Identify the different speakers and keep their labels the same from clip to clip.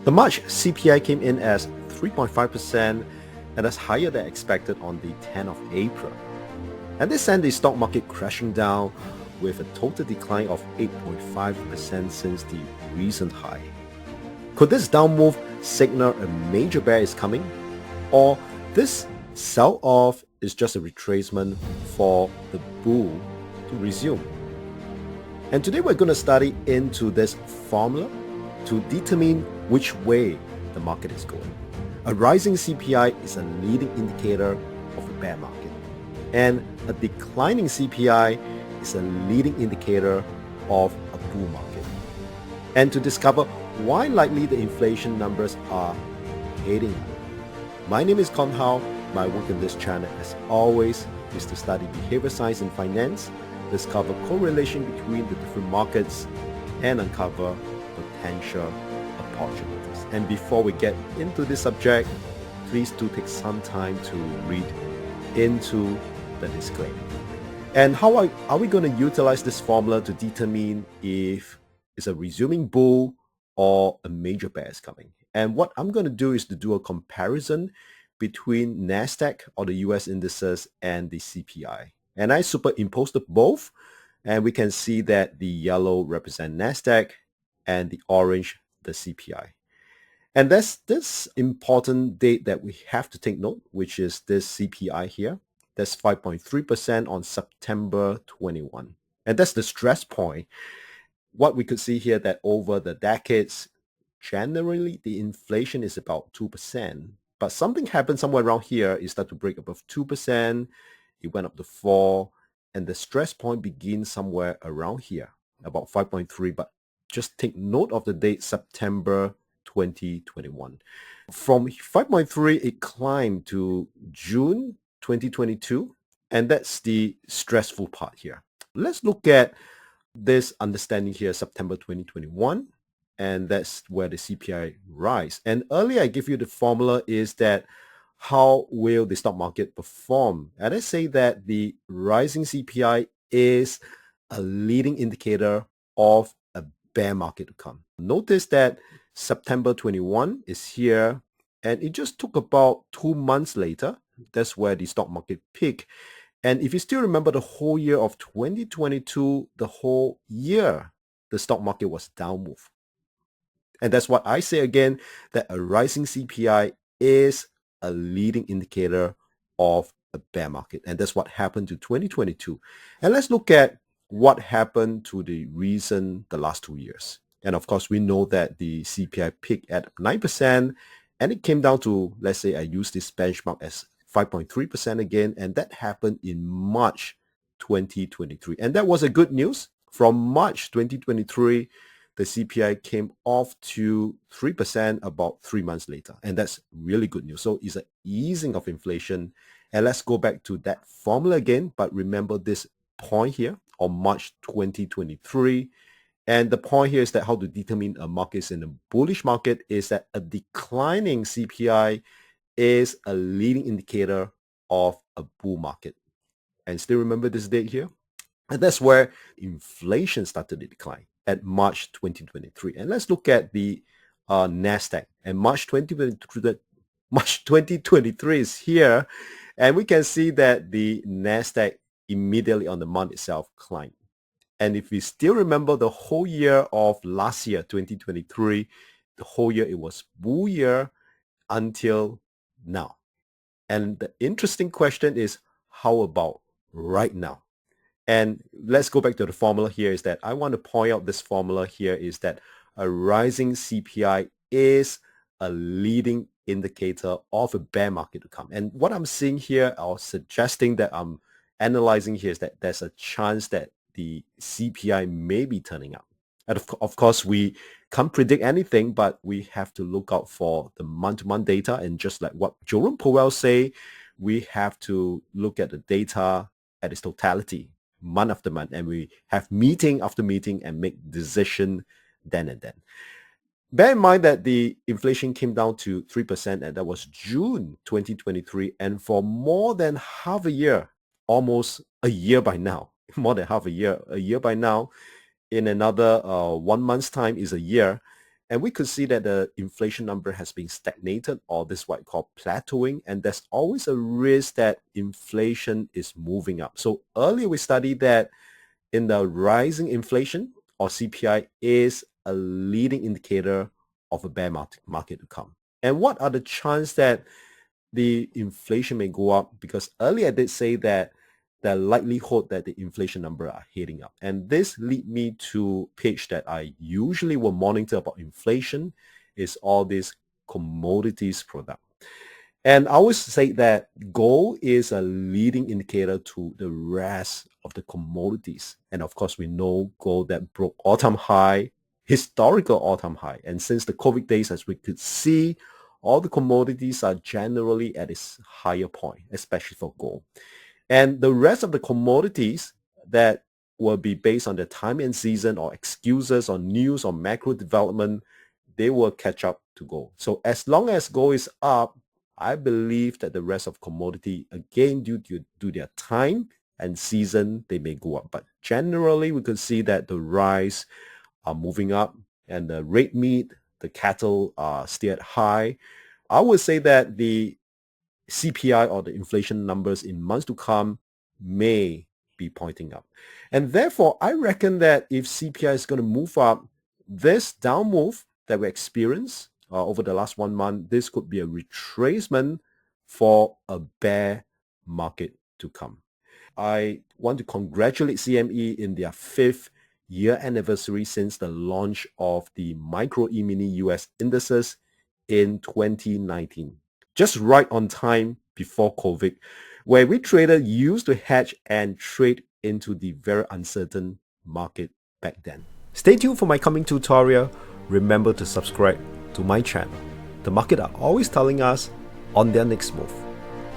Speaker 1: The March CPI came in as 3.5%, and that's higher than expected on the 10th of April. And this sent the stock market crashing down with a total decline of 8.5% since the recent high. Could this down move signal a major bear is coming? Or this sell-off is just a retracement for the bull to resume? And today we're going to study into this formula to determine which way the market is going. A rising CPI is a leading indicator of a bear market, and a declining CPI is a leading indicator of a bull market. And to discover why likely the inflation numbers are heading up. My name is Con Hao. My work in this channel, as always, is to study behavior science and finance, discover correlation between the different markets, and uncover potential opportunities. And before we get into this subject, please do take some time to read into the disclaimer. And how are we going to utilize this formula to determine if it's a resuming bull or a major bear is coming? And what I'm going to do is to do a comparison between NASDAQ or the US indices and the CPI. And I superimposed both, and we can see that the yellow represent NASDAQ and the orange the CPI. And that's this important date that we have to take note, which is this CPI here. That's 5.3% on September 21. And that's the stress point. What we could see here that over the decades, generally the inflation is about 2%. But something happened somewhere around here. It started to break above 2%. It went up to 4%. And the stress point begins somewhere around here, about 5.3. But just take note of the date, September 2021. From 5.3, it climbed to June 2022. And that's the stressful part here. Let's look at this understanding here, September 2021. And that's where the CPI rise. And earlier I give you the formula is that how will the stock market perform? And I say that the rising CPI is a leading indicator of a bear market to come. Notice that September 21 is here, and it just took about 2 months later. That's where the stock market peaked. And if you still remember the whole year of 2022, the whole year, the stock market was down move. And that's what I say again, that a rising CPI is a leading indicator of a bear market. And that's what happened to 2022. And let's look at what happened to the last 2 years. And of course, we know that the CPI peaked at 9%, and it came down to, let's say I use this benchmark as 5.3% again, and that happened in March 2023. And that was a good news. From March 2023, the CPI came off to 3% about 3 months later. And that's really good news. So it's an easing of inflation. And let's go back to that formula again. But remember this point here on March 2023. And the point here is that how to determine a market is in a bullish market is that a declining CPI is a leading indicator of a bull market. And still remember this date here? And that's where inflation started to decline at March 2023. And let's look at the NASDAQ. And March 2023 is here. And we can see that the NASDAQ immediately on the month itself climbed. And if we still remember the whole year of last year, 2023, the whole year it was bull year until now. And the interesting question is, how about right now? And let's go back to the formula here is that I want to point out this formula here is that a rising CPI is a leading indicator of a bear market to come. And what I'm seeing here or suggesting that I'm analyzing here is that there's a chance that the CPI may be turning up. And of course, we can't predict anything, but we have to look out for the month-to-month data. And just like what Jerome Powell say, we have to look at the data at its totality, month after month, and we have meeting after meeting and make decision then and then. Bear in mind that the inflation came down to 3%, and that was June 2023. And for more than half a year, almost a year by now, more than half a year by now, in another 1 month's time is a year. And we could see that the inflation number has been stagnated, or this what we call plateauing, and there's always a risk that inflation is moving up. So earlier we studied that in the rising inflation, or CPI, is a leading indicator of a bear market to come. And what are the chances that the inflation may go up? Because earlier I did say that the likelihood that the inflation number are heading up. And this lead me to page that I usually will monitor about inflation is all these commodities product. And I always say that gold is a leading indicator to the rest of the commodities. And of course, we know gold that broke all-time high, historical all-time high. And since the COVID days, as we could see, all the commodities are generally at its higher point, especially for gold. And the rest of the commodities that will be based on the time and season, or excuses, or news, or macro development, they will catch up to gold. So as long as gold is up, I believe that the rest of commodity, again, due to their time and season, they may go up. But generally, we could see that the rice are moving up, and the red meat, the cattle are still at high. I would say that the CPI, or the inflation numbers in months to come, may be pointing up. And therefore, I reckon that if CPI is going to move up, this down move that we experienced over the last 1 month, this could be a retracement for a bear market to come. I want to congratulate CME in their 5th year anniversary since the launch of the Micro E-mini US indices in 2019. Just right on time before COVID, where we traders used to hedge and trade into the very uncertain market back then. Stay tuned for my coming tutorial. Remember to subscribe to my channel. The market are always telling us on their next move.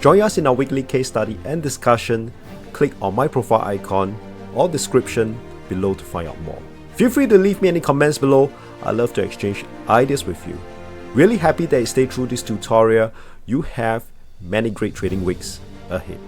Speaker 1: Join us in our weekly case study and discussion. Click on my profile icon or description below to find out more. Feel free to leave me any comments below. I love to exchange ideas with you. Really happy that you stayed through this tutorial. You have many great trading weeks ahead.